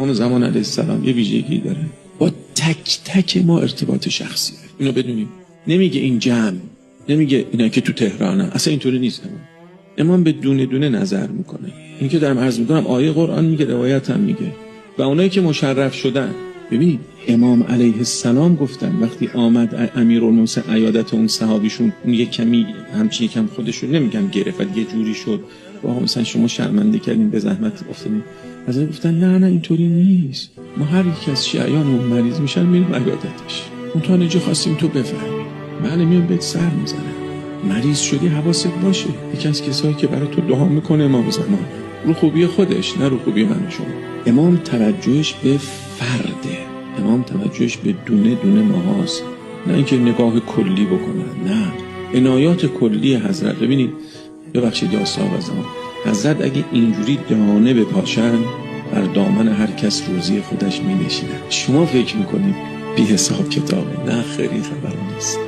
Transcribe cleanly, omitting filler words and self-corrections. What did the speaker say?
امام زمان علیه السلام یه ویژگی داره، با تک تک ما ارتباط شخصی داره. اینو بدونیم. نمیگه این جمع، نمیگه اینا که تو تهرانن، اصلا اینطوری نیست. امام به دونه دونه نظر میکنه. این که دارم عرض میکنم آیه قرآن میگه، روایت هم میگه. و اونایی که مشرف شدن، ببینید امام علیه السلام گفتن وقتی آمد امیرالمومنین عیادت اون صحابیشون، اون یه کمی همچین یکم خودشون نمیگم گرفت، یه جوری شد واقعا مثلا شما شرمنده کردین، به زحمت افتادین. از این گفتن نه اینطوری نیست، ما هر یک از شیعیانمون مریض میشن میریم عیادتش، اون تا نجا خواستیم تو بفهمی. بله میام بهت سر میزنه، مریض شدی حواست باشه. یکی از کسایی که برای تو دعا میکنه امام زمان، رو خوبی خودش نه رو خوبی من و شما. امام توجهش به فرده، امام توجهش به دونه دونه ماهاست، نه اینکه نگاه کلی بکنن، نه عنایات کلی حضرت. ببینید ببخشید یا صاحب زمان، حضرت اگه اینجوری دانه بپاشن بر دامن هر کس روزی خودش می نشینن. شما فکر میکنید بی حساب کتابه؟ نه خیلی خبر نیست.